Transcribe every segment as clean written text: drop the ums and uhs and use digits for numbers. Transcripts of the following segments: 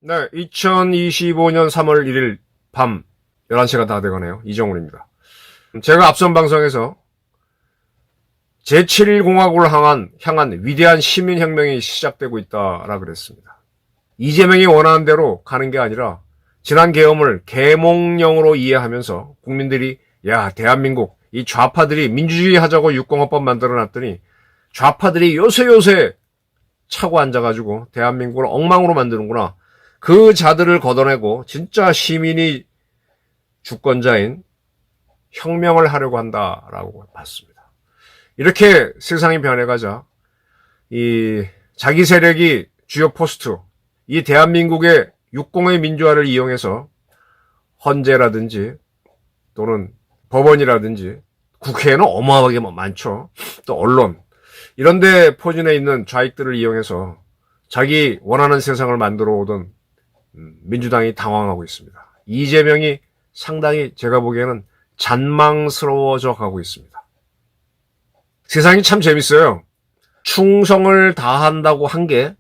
네, 2025년 3월 1일 밤 11시가 다 돼가네요. 이정훈입니다. 제가 앞선 방송에서 제7공화국을 향한 위대한 시민혁명이 시작되고 있다라 그랬습니다. 이재명이 원하는 대로 가는 게 아니라 지난 계엄을 계몽령으로 이해하면서 국민들이 야, 대한민국 이 좌파들이 민주주의 하자고 육공화법 만들어놨더니 좌파들이 요새 차고 앉아가지고 대한민국을 엉망으로 만드는구나. 그 자들을 걷어내고 진짜 시민이 주권자인 혁명을 하려고 한다라고 봤습니다. 이렇게 세상이 변해가자 이 자기 세력이 주요 포스트, 이 대한민국의 육공의 민주화를 이용해서 헌재라든지 또는 법원이라든지 국회에는 어마어마하게 많죠. 또 언론 이런데 포진해 있는 좌익들을 이용해서 자기 원하는 세상을 만들어 오던 민주당이 당황하고 있습니다. 이재명이 상당히 제가 보기에는 잔망스러워져 가고 있습니다. 세상이 참 재밌어요. 충성을 다한다고 한 게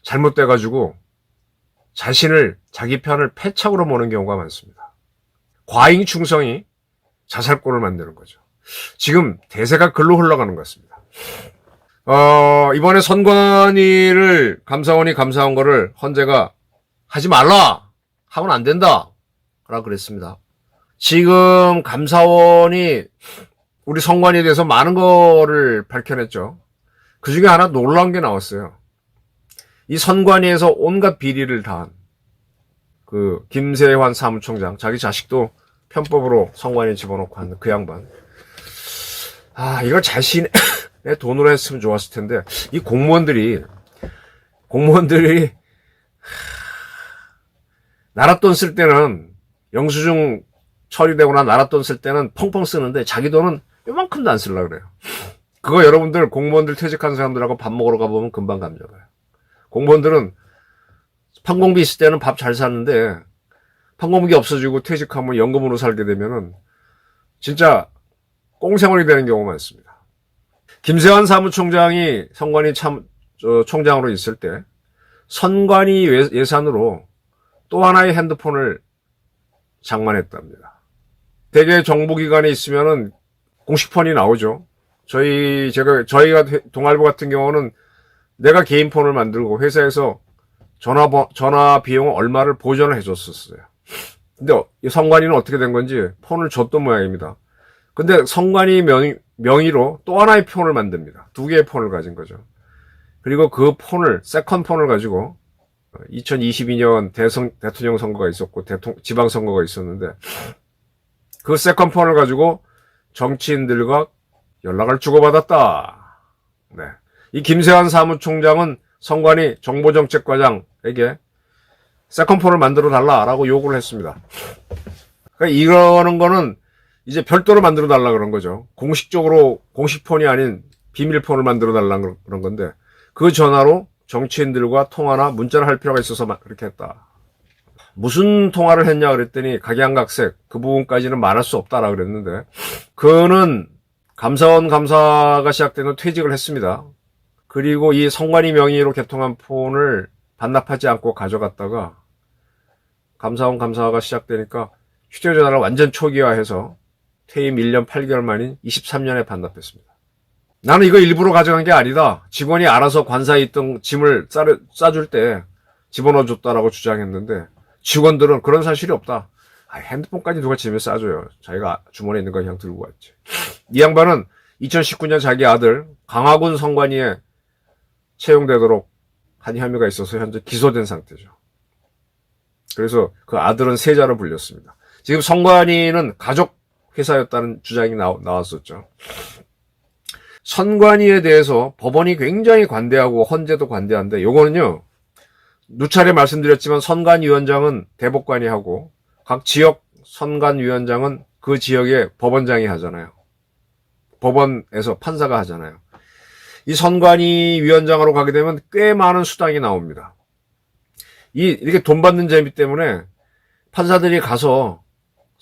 잘못돼가지고 자신을 자기 편을 패착으로 모는 경우가 많습니다. 과잉 충성이 자살골을 만드는 거죠. 지금 대세가 글로 흘러가는 것 같습니다. 이번에 선관위를 감사원이 감사한 거를 헌재가 하지 말라! 하면 안 된다! 라고 그랬습니다. 지금 감사원이 우리 선관위에 대해서 많은 거를 밝혀냈죠. 그 중에 하나 놀라운 게 나왔어요. 이 선관위에서 온갖 비리를 다한 그 김세환 사무총장, 자기 자식도 편법으로 선관위에 집어넣고 한 그 양반. 이걸 자신의 돈으로 했으면 좋았을 텐데, 이 공무원들이 나라 돈 쓸 때는 영수증 처리되거나 나라 돈 쓸 때는 펑펑 쓰는데 자기 돈은 요만큼도 안 쓰려고 그래요. 그거 여러분들 공무원들 퇴직한 사람들하고 밥 먹으러 가보면 금방 감져가요. 공무원들은 판공비 있을 때는 밥 잘 사는데 판공비 없어지고 퇴직하면 연금으로 살게 되면은 진짜 꽁생얼이 되는 경우가 많습니다. 김세환 사무총장이 선관위 총장으로 있을 때 선관위 예산으로 또 하나의 핸드폰을 장만했답니다. 대개 정보기관에 있으면은 공식폰이 나오죠. 저희가 동아일보 같은 경우는 내가 개인 폰을 만들고 회사에서 전화 비용 얼마를 보전을 해줬었어요. 근데 선관위는 어떻게 된 건지 폰을 줬던 모양입니다. 근데 선관위 명의로 또 하나의 폰을 만듭니다. 두 개의 폰을 가진 거죠. 그리고 그 폰을, 세컨폰을 가지고 2022년 대통령 선거가 있었고 지방선거가 있었는데 그 세컨폰을 가지고 정치인들과 연락을 주고받았다. 네. 이 김세환 사무총장은 선관위 정보정책과장에게 세컨폰을 만들어 달라라고 요구를 했습니다. 그러니까 이러는 거는 이제 별도로 만들어 달라 그런 거죠. 공식적으로 공식폰이 아닌 비밀폰을 만들어 달라 그런 건데 그 전화로 정치인들과 통화나 문자를 할 필요가 있어서 그렇게 했다. 무슨 통화를 했냐 그랬더니 각양각색 그 부분까지는 말할 수 없다라 그랬는데 그는 감사원 감사가 시작되는 퇴직을 했습니다. 그리고 이 선관위 명의로 개통한 폰을 반납하지 않고 가져갔다가 감사원 감사가 시작되니까 휴대전화를 완전 초기화해서 퇴임 1년 8개월 만인 23년에 반납했습니다. 나는 이거 일부러 가져간 게 아니다. 직원이 알아서 관사에 있던 짐을 싸줄 때 집어넣어줬다라고 주장했는데 직원들은 그런 사실이 없다. 핸드폰까지 누가 짐에 싸줘요. 자기가 주머니에 있는 거 그냥 들고 왔지. 이 양반은 2019년 자기 아들 강화군 선관위에 채용되도록 한 혐의가 있어서 현재 기소된 상태죠. 그래서 그 아들은 세자로 불렸습니다. 지금 선관위는 가족 회사였다는 주장이 나왔었죠. 선관위에 대해서 법원이 굉장히 관대하고 헌재도 관대한데 요거는요. 누차례 말씀드렸지만 선관위원장은 대법관이 하고 각 지역 선관위원장은 그 지역의 법원장이 하잖아요. 법원에서 판사가 하잖아요. 이 선관위 위원장으로 가게 되면 꽤 많은 수당이 나옵니다. 이렇게 돈 받는 재미 때문에 판사들이 가서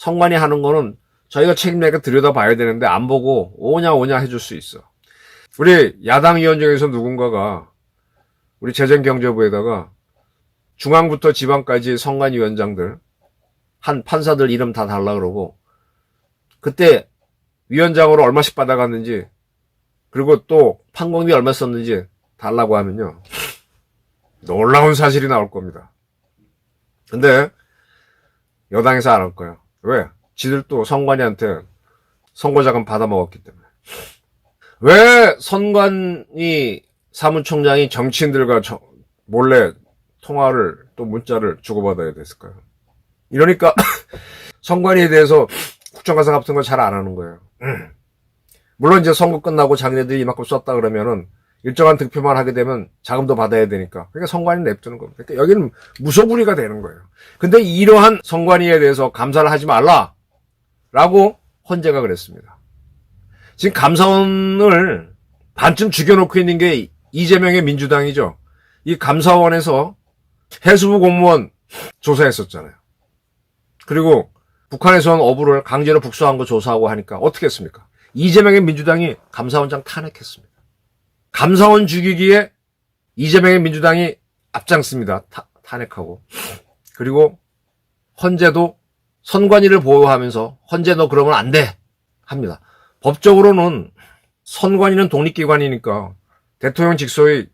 선관위 하는 거는 저희가 책임내니까 들여다봐야 되는데 안 보고 오냐 오냐 해줄 수 있어. 우리 야당 의원 중에서 누군가가 우리 재정경제부에다가 중앙부터 지방까지 선관위원장들 한 판사들 이름 다 달라 그러고 그때 위원장으로 얼마씩 받아갔는지 그리고 또 판공비 얼마 썼는지 달라고 하면요 놀라운 사실이 나올 겁니다. 근데 여당에서 안 할 거야. 왜? 지들 또 선관위한테 선거자금 받아먹었기 때문에. 왜 선관위 사무총장이 정치인들과 몰래 통화를 또 문자를 주고받아야 됐을까요? 이러니까 선관위에 대해서 국정감사 같은 걸 잘 안 하는 거예요. 물론 이제 선거 끝나고 자기네들이 이만큼 썼다 그러면은 일정한 득표만 하게 되면 자금도 받아야 되니까. 그러니까 선관위 냅두는 겁니다. 그러니까 여기는 무소불위가 되는 거예요. 근데 이러한 선관위에 대해서 감사를 하지 말라라고 헌재가 그랬습니다. 지금 감사원을 반쯤 죽여놓고 있는 게 이재명의 민주당이죠. 이 감사원에서 해수부 공무원 조사했었잖아요. 그리고 북한에서 온 어부를 강제로 북송한 거 조사하고 하니까 어떻게 했습니까? 이재명의 민주당이 감사원장 탄핵했습니다. 감사원 죽이기에 이재명의 민주당이 앞장습니다. 탄핵하고. 그리고 헌재도 선관위를 보호하면서 헌재 너 그러면 안 돼 합니다. 법적으로는 선관위는 독립기관이니까 대통령 직속의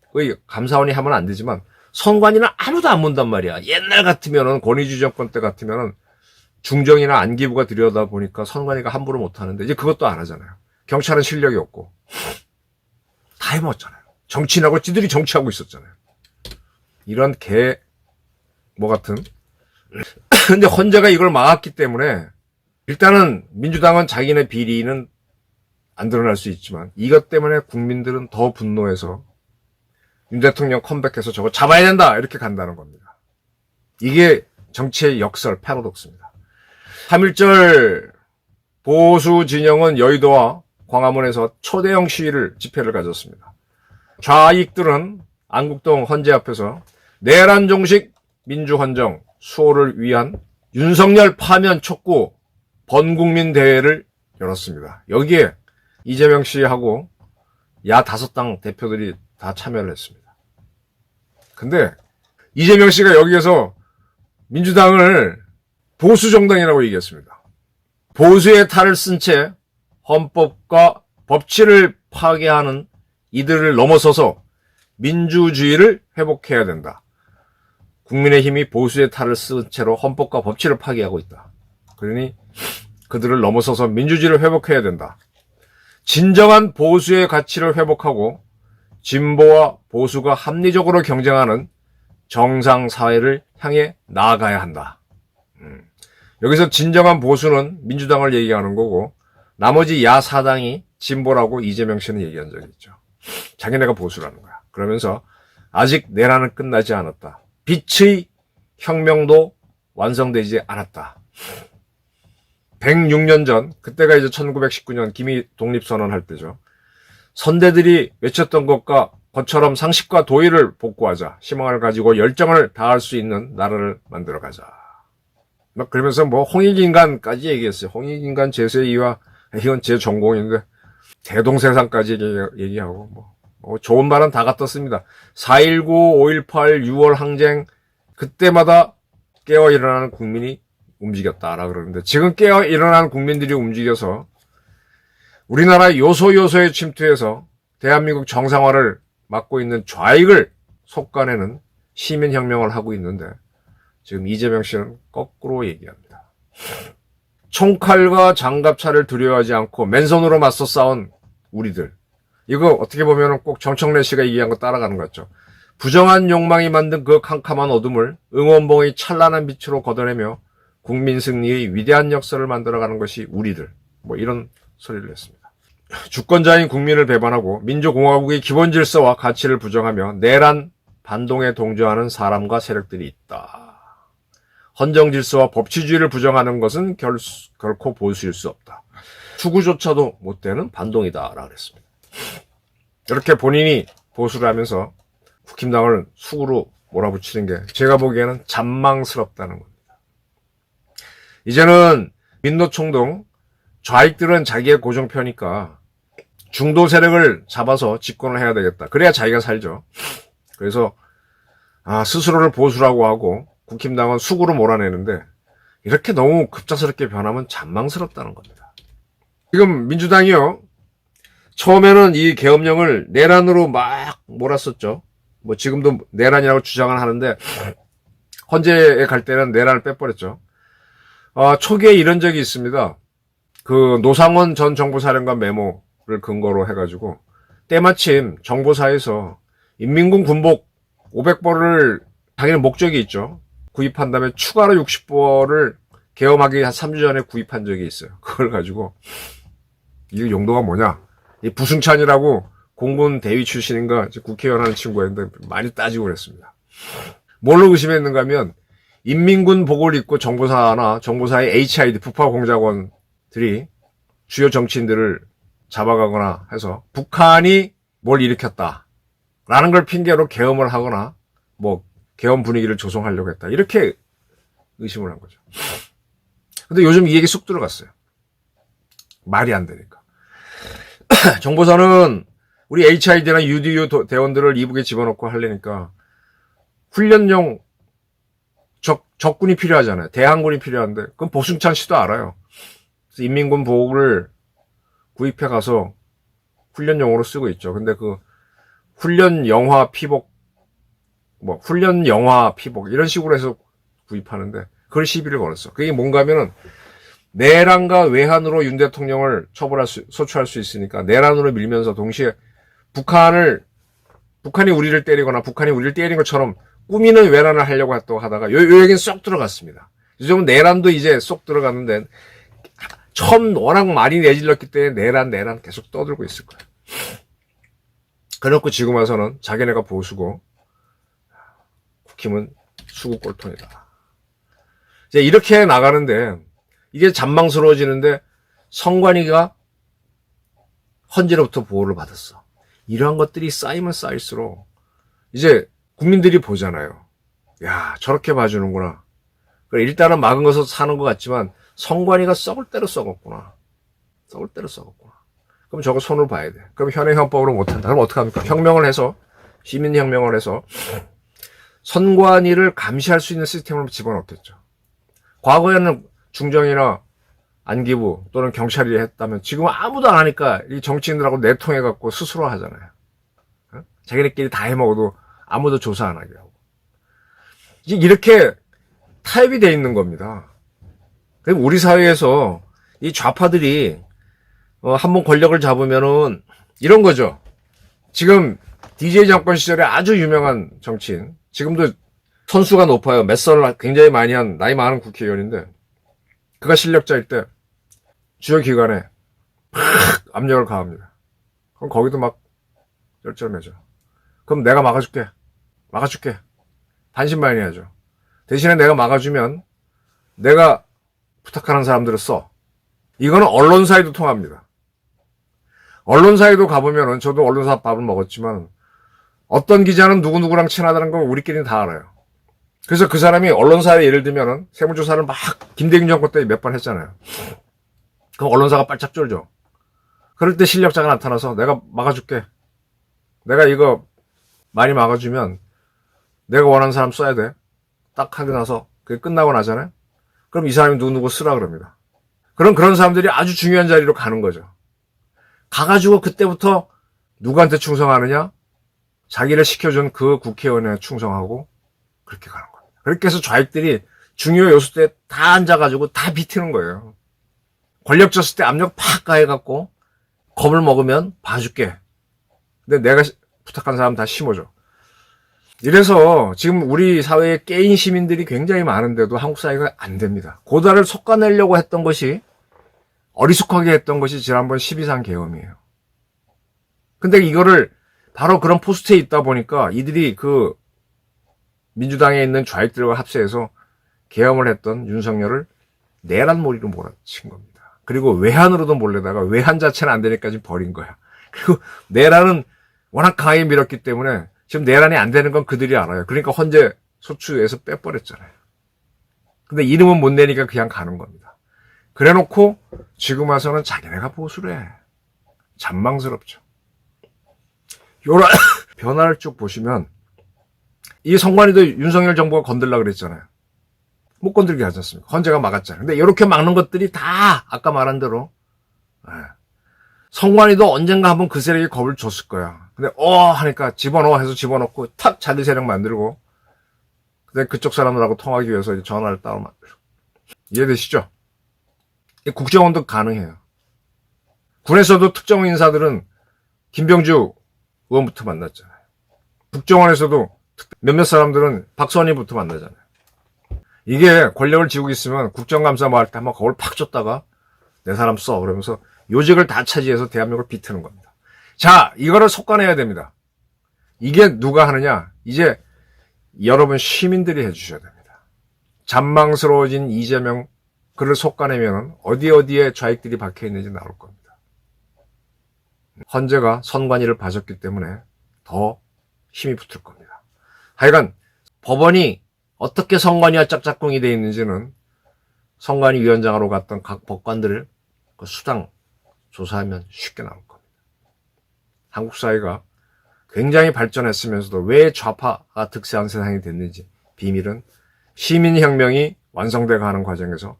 감사원이 하면 안 되지만 선관위는 아무도 안 문단 말이야. 옛날 같으면은 권위주의 정권 때 같으면은 중정이나 안기부가 들여다 보니까 선관위가 함부로 못 하는데 이제 그것도 안 하잖아요. 경찰은 실력이 없고 다 해먹었잖아요. 정치인하고 지들이 정치하고 있었잖아요. 이런 뭐 같은. 근데 헌재가 이걸 막았기 때문에 일단은 민주당은 자기네 비리는 안 드러날 수 있지만 이것 때문에 국민들은 더 분노해서 윤 대통령 컴백해서 저거 잡아야 된다 이렇게 간다는 겁니다. 이게 정치의 역설 패러독스입니다. 3.1절 보수 진영은 여의도와 광화문에서 초대형 시위를 집회를 가졌습니다. 좌익들은 안국동 헌재 앞에서 내란 종식 민주헌정 수호를 위한 윤석열 파면 촉구 번국민 대회를 열었습니다. 여기에 이재명 씨하고 야 5당 대표들이 다 참여를 했습니다. 근데 이재명 씨가 여기에서 민주당을 보수 정당이라고 얘기했습니다. 보수의 탈을 쓴 채 헌법과 법치를 파괴하는 이들을 넘어서서 민주주의를 회복해야 된다. 국민의힘이 보수의 탈을 쓴 채로 헌법과 법치를 파괴하고 있다. 그러니 그들을 넘어서서 민주주의를 회복해야 된다. 진정한 보수의 가치를 회복하고 진보와 보수가 합리적으로 경쟁하는 정상사회를 향해 나아가야 한다. 여기서 진정한 보수는 민주당을 얘기하는 거고 나머지 야사당이 진보라고 이재명 씨는 얘기한 적이 있죠. 자기네가 보수라는 거야. 그러면서 아직 내란은 끝나지 않았다. 빛의 혁명도 완성되지 않았다. 106년 전, 그때가 이제 1919년 기미 독립선언할 때죠. 선대들이 외쳤던 것과 것처럼 상식과 도의를 복구하자. 희망을 가지고 열정을 다할 수 있는 나라를 만들어가자. 막 그러면서 뭐 홍익인간까지 얘기했어요. 홍익인간 제세이와 이건 제 전공인데 대동세상까지 얘기하고 뭐 좋은 말은 다 갖다 씁니다. 4.19, 5.18, 6월 항쟁 그때마다 깨어 일어나는 국민이 움직였다라 그러는데 지금 깨어 일어나는 국민들이 움직여서 우리나라 요소요소에 침투해서 대한민국 정상화를 막고 있는 좌익을 속아내는 시민혁명을 하고 있는데 지금 이재명 씨는 거꾸로 얘기합니다. 총칼과 장갑차를 두려워하지 않고 맨손으로 맞서 싸운 우리들. 이거 어떻게 보면 꼭 정청래 씨가 얘기한 거 따라가는 것 같죠. 부정한 욕망이 만든 그 캄캄한 어둠을 응원봉의 찬란한 빛으로 걷어내며 국민 승리의 위대한 역사를 만들어가는 것이 우리들. 뭐 이런 소리를 했습니다. 주권자인 국민을 배반하고 민주공화국의 기본 질서와 가치를 부정하며 내란 반동에 동조하는 사람과 세력들이 있다. 헌정 질서와 법치주의를 부정하는 것은 결코 보수일 수 없다. 추구조차도 못 되는 반동이다라고 그랬습니다. 이렇게 본인이 보수를 하면서 국힘당을 수구로 몰아붙이는 게 제가 보기에는 잔망스럽다는 겁니다. 이제는 민노총 등 좌익들은 자기의 고정표니까 중도 세력을 잡아서 집권을 해야 되겠다. 그래야 자기가 살죠. 그래서 스스로를 보수라고 하고 국힘당은 수구로 몰아내는데 이렇게 너무 급작스럽게 변하면 잔망스럽다는 겁니다. 지금 민주당이요. 처음에는 이 계엄령을 내란으로 막 몰았었죠. 뭐 지금도 내란이라고 주장을 하는데 헌재에 갈 때는 내란을 빼버렸죠. 초기에 이런 적이 있습니다. 그 노상원 전 정보사령관 메모를 근거로 해가지고 때마침 정보사에서 인민군 군복 500벌을 당연히 목적이 있죠. 구입한 다음에 추가로 60벌을 계엄하기 한 3주 전에 구입한 적이 있어요. 그걸 가지고 이 용도가 뭐냐? 이 부승찬이라고 공군 대위 출신인가 국회의원 하는 친구가 있는데 많이 따지고 그랬습니다. 뭘로 의심했는가 하면 인민군 복을 입고 정보사나 정보사의 HID 북파 공작원들이 주요 정치인들을 잡아가거나 해서 북한이 뭘 일으켰다라는 걸 핑계로 계엄을 하거나 뭐 계엄 분위기를 조성하려고 했다. 이렇게 의심을 한 거죠. 근데 요즘 이 얘기 쑥 들어갔어요. 말이 안 되니까. 정보사는 우리 HID나 UDU 대원들을 이북에 집어넣고 하려니까 훈련용 적군이 필요하잖아요. 대항군이 필요한데 그건 보승찬 씨도 알아요. 그래서 인민군 복을 구입해 가서 훈련용으로 쓰고 있죠. 근데 그 훈련 영화 피복 이런 식으로 해서 구입하는데 그걸 시비를 걸었어. 그게 뭔가 하면은 내란과 외환으로 윤 대통령을 소추할 수 있으니까 내란으로 밀면서 동시에 북한이 우리를 때리거나 북한이 우리를 때린 것처럼 꾸미는 외란을 하려고 하다가 요 얘기는 쏙 들어갔습니다. 요즘은 내란도 이제 쏙 들어갔는데 처음 워낙 많이 내질렀기 때문에 내란 계속 떠들고 있을 거예요. 그래놓고 지금 와서는 자기네가 보수고 국힘은 수구 꼴통이다. 이제 이렇게 나가는데 이게 잔망스러워지는데 성관이가 헌재로부터 보호를 받았어. 이러한 것들이 쌓이면 쌓일수록 이제 국민들이 보잖아요. 야, 저렇게 봐주는구나. 그래, 일단은 막은 것으로 사는 것 같지만 성관이가 썩을 대로 썩었구나. 그럼 저거 손을 봐야 돼. 그럼 현행 헌법으로 못한다. 그럼 어떡합니까? 혁명을 해서 시민혁명을 해서 선관위를 감시할 수 있는 시스템을 집어넣겠죠. 과거에는 중정이나 안기부 또는 경찰이 했다면 지금은 아무도 안 하니까 이 정치인들하고 내통해갖고 스스로 하잖아요. 자기네끼리 다 해먹어도 아무도 조사 안 하게 하고. 이렇게 타협이 돼 있는 겁니다. 그리고 우리 사회에서 이 좌파들이 한번 권력을 잡으면은 이런 거죠. 지금 DJ 정권 시절에 아주 유명한 정치인, 지금도 선수가 높아요. 맷선을 굉장히 많이 한 나이 많은 국회의원인데 그가 실력자일 때 주요 기관에 막 압력을 가합니다. 그럼 거기도 막 쩔쩔매죠. 그럼 내가 막아줄게. 반신반의하죠. 대신에 내가 막아주면 내가 부탁하는 사람들을 써. 이거는 언론사에도 통합니다. 언론사에도 가보면은 저도 언론사 밥을 먹었지만 어떤 기자는 누구누구랑 친하다는 건 우리끼리는 다 알아요. 그래서 그 사람이 언론사에 예를 들면은 세무조사를 막 김대중 정권 때 몇 번 했잖아요. 그럼 언론사가 빨짝 쫄죠. 그럴 때 실력자가 나타나서 내가 막아줄게. 내가 이거 많이 막아주면 내가 원하는 사람 써야 돼. 딱 하고 나서 그게 끝나고 나잖아요. 그럼 이 사람이 누구누구 쓰라 그럽니다. 그럼 그런 사람들이 아주 중요한 자리로 가는 거죠. 가가지고 그때부터 누구한테 충성하느냐? 자기를 시켜준 그 국회의원에 충성하고 그렇게 가는 겁니다. 그렇게 해서 좌익들이 중요 요소 때 다 앉아가지고 다 비트는 거예요. 권력 졌을 때 압력 팍 가해갖고 겁을 먹으면 봐줄게. 근데 내가 부탁한 사람 다 심어줘. 이래서 지금 우리 사회에 깨인 시민들이 굉장히 많은데도 한국 사회가 안 됩니다. 고달을 솎아내려고 했던 것이 어리숙하게 했던 것이 지난번 12.3 계엄이에요. 근데 이거를 바로 그런 포스트에 있다 보니까 이들이 그 민주당에 있는 좌익들과 합세해서 계엄을 했던 윤석열을 내란몰이로 몰아친 겁니다. 그리고 외환으로도 몰래다가 외환 자체는 안 되니까 지금 버린 거야. 그리고 내란은 워낙 강하게 밀었기 때문에 지금 내란이 안 되는 건 그들이 알아요. 그러니까 헌재 소추에서 빼버렸잖아요. 근데 이름은 못 내니까 그냥 가는 겁니다. 그래 놓고 지금 와서는 자기네가 보수래. 잔망스럽죠. 요런 변화를 쭉 보시면 이 선관위도 윤석열 정부가 건들려고 그랬잖아요. 못 건들게 하지 않습니까? 헌재가 막았잖아요. 근데 이렇게 막는 것들이 다 아까 말한 대로 선관위도 언젠가 한번 그 세력이 겁을 줬을 거야. 근데 하니까 집어넣어 해서 집어넣고 탁 자기 세력 만들고 근데 그쪽 사람들하고 통하기 위해서 이제 전화를 따로 만들고. 이해되시죠? 국정원도 가능해요. 군에서도 특정 인사들은 김병주 의원부터 만났잖아요. 국정원에서도 몇몇 사람들은 박선희부터 만나잖아요. 이게 권력을 쥐고 있으면 국정감사 뭐 할 때 한번 거울 팍 줬다가 내 사람 써 그러면서 요직을 다 차지해서 대한민국을 비트는 겁니다. 자, 이거를 속아내야 됩니다. 이게 누가 하느냐? 이제 여러분 시민들이 해주셔야 됩니다. 잔망스러워진 이재명 그를 속아내면 어디에 좌익들이 박혀있는지 나올 겁니다. 헌재가 선관위를 봐줬기 때문에 더 힘이 붙을 겁니다. 하여간 법원이 어떻게 선관위와 짝짝꿍이 되어 있는지는 선관위 위원장으로 갔던 각 법관들을 그 수당 조사하면 쉽게 나올 겁니다. 한국 사회가 굉장히 발전했으면서도 왜 좌파가 득세한 세상이 됐는지 비밀은 시민혁명이 완성되어 가는 과정에서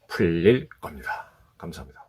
풀릴 겁니다. 감사합니다.